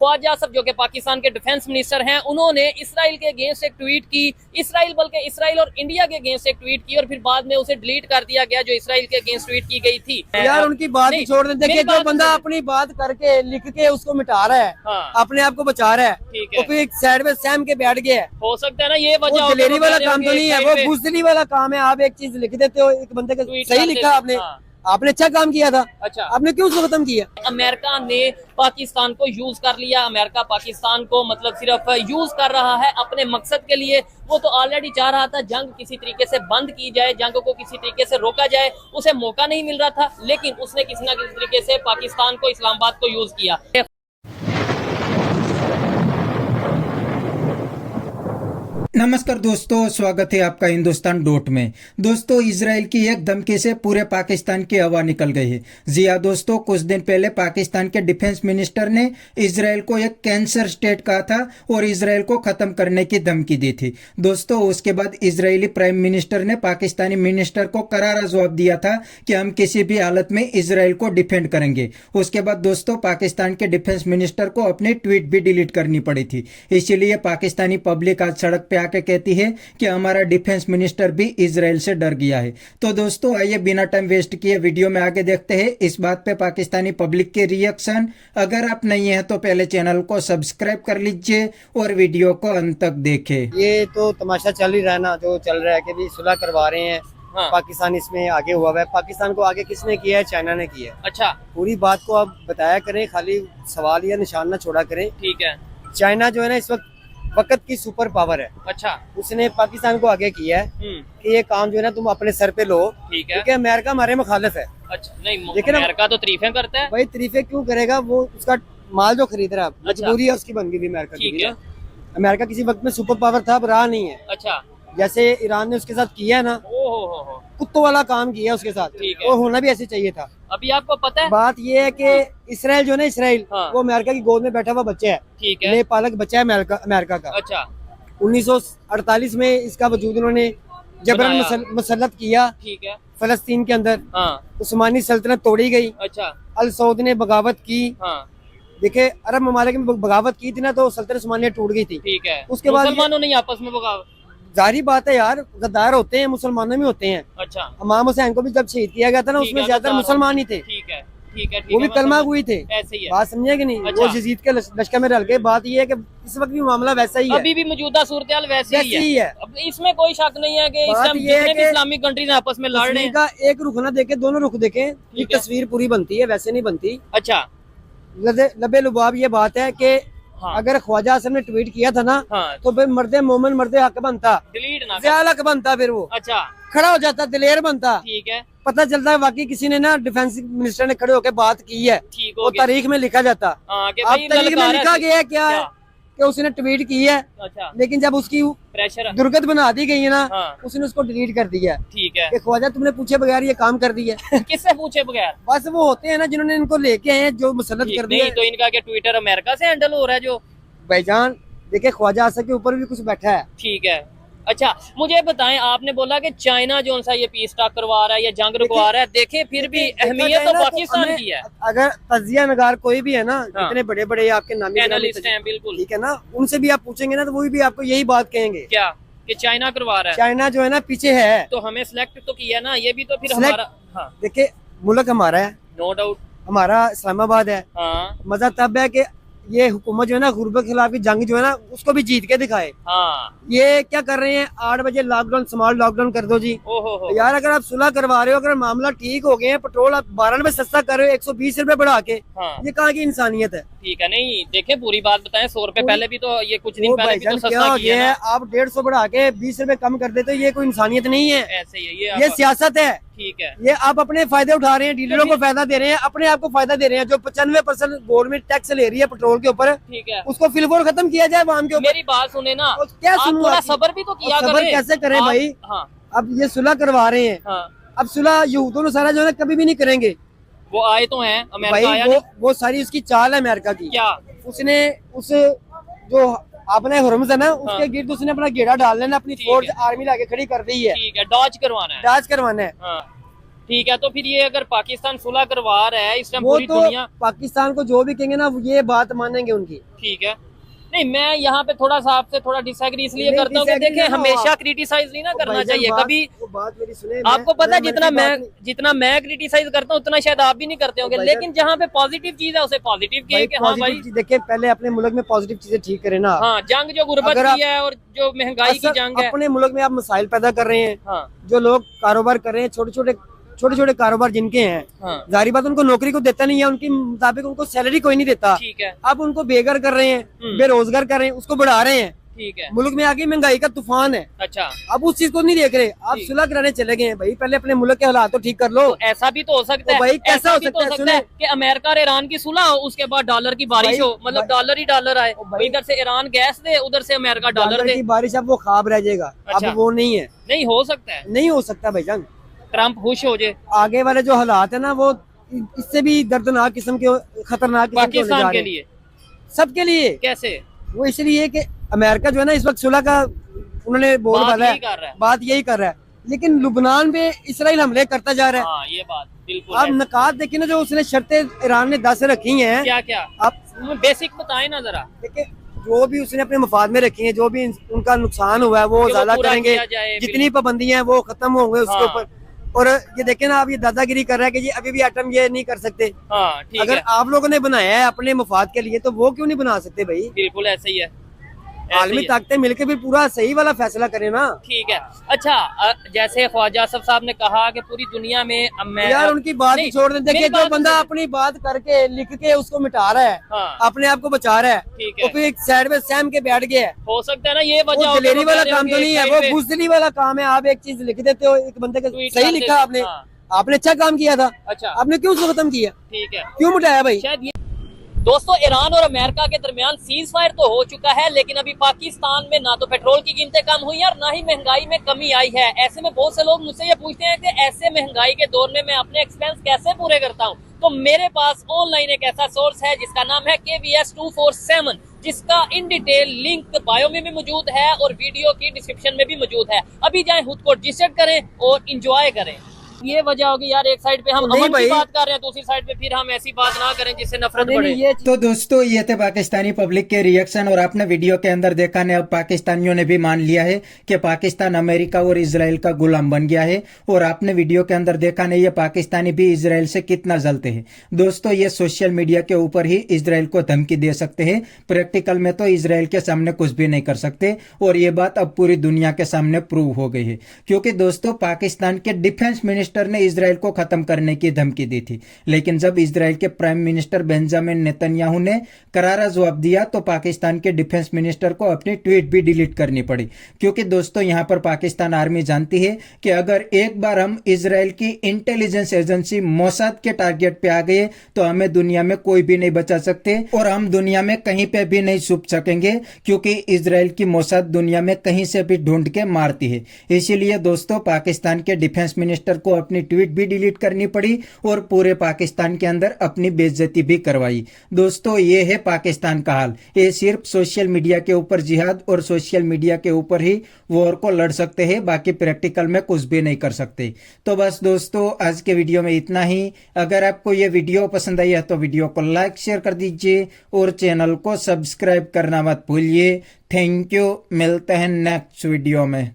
ख्वाजा आसफ जो कि पाकिस्तान के डिफेंस मिनिस्टर हैं, उन्होंने इसराइल के अगेंस्ट एक ट्वीट की, इसराइल और इंडिया के अगेंस्ट एक ट्वीट की और फिर बाद में उसे डिलीट कर दिया गया जो इसराइल के अगेंस्ट ट्वीट की गई थी। यार उनकी बात ही छोड़ देते कि जो बंदा अपनी बात करके लिख के उसको मिटा रहा है, हाँ। अपने आप को बचा रहा है, ठीक है, तो फिर साइड में सहम के बैठ गया है। हो सकता है ना ये वजह, वो दिलेरी वाला काम तो नहीं है, वो बुजदिली वाला काम है। आप एक चीज लिख देते हो, एक बंदे का सही लिखा आपने, आपने अच्छा काम किया था, अच्छा आपने क्यों उसको खत्म किया? अमेरिका ने पाकिस्तान को यूज कर लिया, अमेरिका पाकिस्तान को मतलब सिर्फ यूज कर रहा है अपने मकसद के लिए। वो तो ऑलरेडी चाह रहा था जंग किसी तरीके से बंद की जाए, जंग को किसी तरीके से रोका जाए, उसे मौका नहीं मिल रहा था, लेकिन उसने किसी न किसी तरीके से पाकिस्तान को, इस्लामाबाद को यूज किया। नमस्कार दोस्तों, स्वागत है आपका हिंदुस्तान डॉट में। दोस्तों, इजराइल की एक धमकी से पूरे पाकिस्तान की हवा निकल गई है। जी हाँ दोस्तों, कुछ दिन पहले पाकिस्तान के डिफेंस मिनिस्टर ने इजराइल को एक कैंसर स्टेट कहा था और इजराइल को खत्म करने की धमकी दी थी। दोस्तों, उसके बाद इजरायली प्राइम मिनिस्टर ने पाकिस्तानी मिनिस्टर को करारा जवाब दिया था कि हम किसी भी हालत में इजराइल को डिफेंड करेंगे। उसके बाद दोस्तों, पाकिस्तान के डिफेंस मिनिस्टर को अपनी ट्वीट भी डिलीट करनी पड़ी थी। इसीलिए पाकिस्तानी पब्लिक आज सड़क पे आके कहती है कि हमारा डिफेंस मिनिस्टर भी इजराइल से डर गया है। तो दोस्तों, आइए बिना टाइम वेस्ट किए वीडियो में आगे देखते हैं इस बात पे पाकिस्तानी पब्लिक के रिएक्शन। अगर आप नहीं है तो पहले चैनल को सब्सक्राइब कर लीजिए और वीडियो को अंत तक देखें। ये तो तमाशा चल ही रहा है ना, जो चल रहा है कि भी सुलह करवा रहे हैं। हाँ। पाकिस्तान इसमें आगे हुआ है। पाकिस्तान को आगे किसने किया है? चाइना ने किया है। अच्छा, पूरी बात को आप बताया करें, खाली सवाल या निशान ना छोड़ा करें। ठीक है। चाइना जो है ना इस वक्त की सुपर पावर है। अच्छा, उसने पाकिस्तान को आगे किया है कि ये काम जो है ना तुम अपने सर पे लो। ठीक है। क्योंकि अमेरिका हमारे मुखालिफ है। अच्छा, नहीं लेकिन अमेरिका तो तारीफें करता है। भाई तारीफें क्यों करेगा? वो उसका माल जो खरीद रहा है, अच्छा। मजबूरी है उसकी, बन गई थी अमेरिका की ठीक है। ना। अमेरिका किसी वक्त में सुपर पावर था, अब रहा नहीं है। अच्छा, जैसे ईरान ने उसके साथ किया है ना, ओहो, कुत्तों वाला काम किया उसके साथ। ठीक है। वो होना भी ऐसे चाहिए था। अभी आपको पता है बात ये है कि इसराइल जो है ना, इसराइल हाँ। वो अमेरिका की गोद में बैठा हुआ बच्चा है। ठीक है। नेपालक बच्चा है अमेरिका का। अच्छा, 1948 में इसका वजूद उन्होंने जबरन मुसल्लत किया। ठीक है। फलस्तीन के अंदर हाँ। उस्मानी सल्तनत तोड़ी गई। अच्छा, अल सऊद ने बगावत की। हाँ। देखे, अरब ममालिक में बगावत की थी ना, तो सल्तनत उस्मानिया टूट गई थी। ठीक है। उसके बाद मुसलमानों ने आपस में बगावत, जारी बात है यार, गद्दार होते हैं, मुसलमानों में होते हैं। अच्छा, इमाम हुसैन को भी जब शहीद किया गया था ना, ठीक उसमें है, ज्यादातर मुसलमान ही थे। ठीक है, ठीक है, ठीक वो भी है, कलमा मैं हुई थे। ऐसे ही है। बात समझे कि नहीं? अच्छा। वो यजीद के लश्कर में रल गए। बात ये है कि इस वक्त भी मामला वैसा ही है, अभी भी मौजूदा सूरत वैसे ही है। अब इसमें कोई शक नहीं है कि बात ये है जितने भी कि इस्लामिक कंट्रीज आपस में लड़ रहे हैं, का एक रुख ना देखे, दोनों रुख देखें, ये ठीक है। तस्वीर पूरी बनती है, वैसे नहीं बनती। अच्छा, लबे लुबाब ये बात है कि हाँ। अगर ख्वाजा आसम ने ट्वीट किया था ना, हाँ। तो फिर मर्दे मोमिन मर्दे हक बनता, डिलीट ना कर। ज़्यादा हक बनता, फिर वो अच्छा, खड़ा हो जाता, दिलेर बनता। ठीक है, पता चलता है वाकई किसी ने ना, डिफेंस मिनिस्टर ने खड़े होकर बात की है, ठीक वो हो गया। तारीख में लिखा जाता। हाँ, कि अब भाई तारीख में लिखा गया है क्या है कि उसने ट्वीट की है, अच्छा, लेकिन जब उसकी प्रेशर, दुर्गत बना दी गई है ना, हाँ। उसने उसको डिलीट कर दिया है ठीक है। कि ख्वाजा तुमने पूछे बगैर ये काम कर दिया। किससे पूछे बगैर? बस वो होते हैं ना जिन्होंने इनको लेके आए हैं, जो मुसल्लत कर दिया नहीं तो इनका क्या ट्विटर अमेरिका से हैंडल हो रहा है जो? भाईजान। देखिए, ख्वाजा आसम के ऊपर भी कुछ बैठा है। ठीक है। अच्छा, मुझे बताएं, आपने बोला कि चाइना जो सा ये पीस टॉक करवा रहा है, ये जंग रुकवा रहा है, देखे फिर भी अहमियत तो पाकिस्तान की है। अगर तजिया नगार कोई भी है ना, हाँ। इतने बड़े बड़े आपके नामी एनालिस्ट हैं, बिल्कुल, ठीक है ना, उनसे भी आप पूछेंगे ना, तो वो भी आपको यही बात कहेंगे क्या कि चाइना करवा रहा है। चाइना जो है ना पीछे है। तो हमें सिलेक्ट तो किया ना, ये भी तो फिर Select- हमारा, हाँ, देखिए, मुल्क हमारा है, नो डाउट, हमारा इस्लामाबाद है। हाँ, मजा तब है कि ये हुकूमत जो है ना, गुर्बत के खिलाफ की जंग जो है ना, उसको भी जीत के दिखाए। हाँ। ये क्या कर रहे हैं? 8 बजे लॉकडाउन, स्मॉल लॉकडाउन कर दो जी। ओहो, यार अगर आप सुलह करवा रहे हो, अगर मामला ठीक हो गया है, पेट्रोल आप 12 रुपए सस्ता कर रहे हो 120 रुपए बढ़ा के, हाँ, ये कहाँ की इंसानियत है? ठीक है। नहीं देखे, पूरी बात बताएं, 100 रुपए पहले भी तो, ये कुछ दिन वो पहले भी तो भाईजान क्या सस्ता हो किया गया ना। है? आप 150 बढ़ा के 20 रुपए कम कर देते हो, ये कोई इंसानियत नहीं है, ऐसे ही है ये आप- सियासत है। ठीक है। ये आप अपने फायदे उठा रहे हैं, डीलरों को फायदा दे रहे हैं, अपने आप को फायदा दे रहे हैं। जो 95% गवर्नमेंट टैक्स ले रही है पेट्रोल के ऊपर, ठीक है, उसको फिलफोर खत्म किया जाए वाम के ऊपर। मेरी बात सुने ना, और क्या आप सुनूं थोड़ा आपकी? सबर भी तो किया और सबर करें। कैसे करें आप- भाई? हाँ, अब ये सुलह करवा रहे हैं, हाँ, अब सुलह यहूदों ने सारा जो है कभी भी नहीं करेंगे वो आए तो हैं, भाई। अमेरिका आया वो सारी उसकी चाल है अमेरिका की। क्या? उसने उस जो अपने हुरम्स है ना, उसके गिर्द उसने अपना गेड़ा डाल लेना, अपनी ठीक फोर्स है। आर्मी लाके खड़ी कर दी है, ठीक है, डॉज करवाना है, डाज करवाना है। हाँ, ठीक है, तो फिर ये अगर पाकिस्तान सुलह करवा रहा है इस टाइम वो पूरी तो दुनिया, पाकिस्तान को जो भी कहेंगे ना ये बात मानेंगे उनकी। ठीक है। नहीं, मैं यहाँ पे थोड़ा सा आपसे थोड़ा डिसएग्री इसलिए नहीं, करता हूँ कि disagree देखें ना हो हमेशा आप। क्रिटिसाइज नहीं ना करना भाईजान चाहिए बात- कभी। वो बात मेरी सुने, आपको पता है मैं जितना मैं क्रिटिसाइज करता हूँ उतना शायद आप भी नहीं करते होंगे, भाईजान- लेकिन जहाँ पे पॉजिटिव चीज है उसे पॉजिटिव की कि हाँ भाई देखिए पहले अपने मुल्क में पॉजिटिव चीजें ठीक करें ना। हाँ, जंग जो गुर्बत अगर की है और जो महंगाई की जंग है, अपने मुल्क में आप मसाइल पैदा कर रहे हैं। हाँ जो लोग कारोबार कर रहे हैं, छोटे छोटे कारोबार जिनके हैं, हाँ जारी बात उनको नौकरी को देता नहीं है, उनके मुताबिक उनको सैलरी कोई नहीं देता। ठीक है, अब उनको बेघर कर रहे हैं, बेरोजगार कर रहे हैं, उसको बढ़ा रहे हैं। ठीक है, मुल्क में आगे महंगाई का तूफान है, अच्छा। अब उस चीज को नहीं देख रहे। आप ठीक। सुलह कराने चले गए हैं भाई, पहले अपने मुल्क के हालात तो ठीक कर लो। तो ऐसा भी तो हो सकता तो है, भाई कैसा ऐसा हो भी सकता तो है? हो सकता सुने। है कि अमेरिका और ईरान की सुलह हो, उसके बाद डॉलर की बारिश भाई- हो, मतलब भाई- डॉलर ही डॉलर आए, भाई- इधर से ईरान गैस दे, उधर से अमेरिका डॉलर दे। की बारिश अब वो ख्वाब रह जाएगा, अच्छा। अब वो नहीं है, नहीं हो सकता है, नहीं हो सकता भाईजान। ट्रम्प खुश हो जाए आगे वाले जो हालात है ना वो इससे भी दर्दनाक किस्म के, खतरनाक किस्म के होने जा पाकिस्तान रहे के हैं। लिए। सबके लिए। कैसे? वो इसलिए कि अमेरिका जो है ना इस वक्त सुलह का उन्होंने बोल बात डाला यही कर रहा है। बात यही कर रहा है, लेकिन लुबनान पे इसराइल हमले करता जा रहा है। हाँ, ये बात बिल्कुल आप है। नकात देखिए ना, जो उसने शर्तें ईरान ने 10 रखी हैं। क्या क्या आप बेसिक बताए ना जरा, देखिए जो भी उसने अपने मफाद में रखी है, जो भी उनका नुकसान हुआ है वो कि वो ज्यादा पूरा करेंगे, किया जाए, जितनी पाबंदियां हैं वो खत्म होंगे उसके हाँ। ऊपर। और ये देखे ना, आप ये दादागिरी कर रहा है कि जी अभी भी एटम ये नहीं कर सकते। हाँ ठीक अगर है, आप लोगों ने बनाया है अपने मफाद के लिए तो वो क्यों नहीं बना सकते भाई? बिल्कुल ऐसे ही है, ऐसे आलमी ही है। ताकतें मिलकर फिर पूरा सही वाला फैसला करें ना। ठीक है। अच्छा, जैसे ख्वाजा आसफ साहब ने कहा कि पूरी दुनिया में यार उनकी बात नहीं, ही छोड़ दें। देखिए मेरी जो बात बंदा सुनो। अपनी बात करके लिख के उसको मिटा रहा है, हाँ, अपने आप को बचा रहा है, ठीक तो है, फिर एक साइड में सहम के बैठ गया है। हो सकता है ना ये वजह वो हो कि दिलेरी वो वाला कह रहे काम हो तो कि नहीं है, एक वो साइड पे बुज़दिली वाला काम है। आप एक चीज लिख देते हो, एक बंदे का ट्वीट सही कर लिखा देते, आपने, हाँ, आपने अच्छा काम किया था, अच्छा आपने क्यों उसको खत्म किया, ठीक है, क्यों मिटाया भाई? शायद ये दोस्तों ईरान और अमेरिका के दरमियान सीज फायर तो हो चुका है, लेकिन अभी पाकिस्तान में ना तो पेट्रोल की कीमतें कम हुई और ना ही महंगाई में कमी आई है। ऐसे में बहुत से लोग मुझसे ये पूछते हैं कि ऐसे महंगाई के दौर में मैं अपने एक्सपेंस कैसे पूरे करता हूँ। तो मेरे पास ऑनलाइन एक ऐसा सोर्स है जिसका नाम है KVS 247, जिसका इन डिटेल लिंक बायो में भी मौजूद है और वीडियो की डिस्क्रिप्शन में भी मौजूद है। अभी जाएं, खुद को रजिस्टर करें और इंजॉय करें। ये वजह होगी यार, एक साइड पे हम नहीं अमन की भाई। बात कर रहे हैं, दूसरी साइड पे फिर हम ऐसी बात ना करें जिससे नफरत नहीं, बढ़े। नहीं, ये तो दोस्तों ये थे पाकिस्तानी पब्लिक के रिएक्शन, और आपने वीडियो के अंदर देखा ने अब पाकिस्तानियों ने भी मान लिया है कि पाकिस्तान अमेरिका और इजराइल का गुलाम बन गया है। और आपने वीडियो के अंदर देखा नहीं ये पाकिस्तानी भी इजराइल से कितना जलते हैं। दोस्तों ये सोशल मीडिया के ऊपर ही इजराइल को धमकी दे सकते हैं, प्रैक्टिकल में तो इजराइल के सामने कुछ भी नहीं कर सकते। और ये बात अब पूरी दुनिया के सामने प्रूव हो गई है, क्योंकि दोस्तों पाकिस्तान के डिफेंस मिनिस्टर ने इजराइल को खत्म करने की धमकी दी थी, लेकिन जब इजराइल के प्राइम मिनिस्टर बेंजामिन नेतन्याहू ने करारा जवाब दिया तो पाकिस्तान के डिफेंस मिनिस्टर को अपनी ट्वीट भी डिलीट करनी पड़ी। क्योंकि दोस्तों यहां पर पाकिस्तान आर्मी जानती है कि अगर एक बार हम इजराइल की इंटेलिजेंस एजेंसी मोसाद के टारगेट पे आ गए तो हमें दुनिया में कोई भी नहीं बचा सकते और हम दुनिया में कहीं पे भी नहीं छुप सकेंगे, क्योंकि इजराइल की मोसाद दुनिया में कहीं से भी ढूंढ के मारती है। इसीलिए दोस्तों पाकिस्तान के डिफेंस मिनिस्टर को अपनी ट्वीट भी डिलीट करनी पड़ी और पूरे पाकिस्तान के अंदर अपनी बेइज्जती भी करवाई। दोस्तों ये है पाकिस्तान का हाल। ये सिर्फ सोशल मीडिया के ऊपर जिहाद और सोशल मीडिया के ऊपर ही वॉर को लड़ सकते हैं, बाकी प्रैक्टिकल में कुछ भी नहीं कर सकते। तो बस दोस्तों आज के वीडियो में इतना ही। अगर आपको ये वीडियो पसंद आई है तो वीडियो को लाइक शेयर कर दीजिए और चैनल को सब्सक्राइब करना मत भूलिए। थैंक यू, मिलते हैं नेक्स्ट वीडियो में।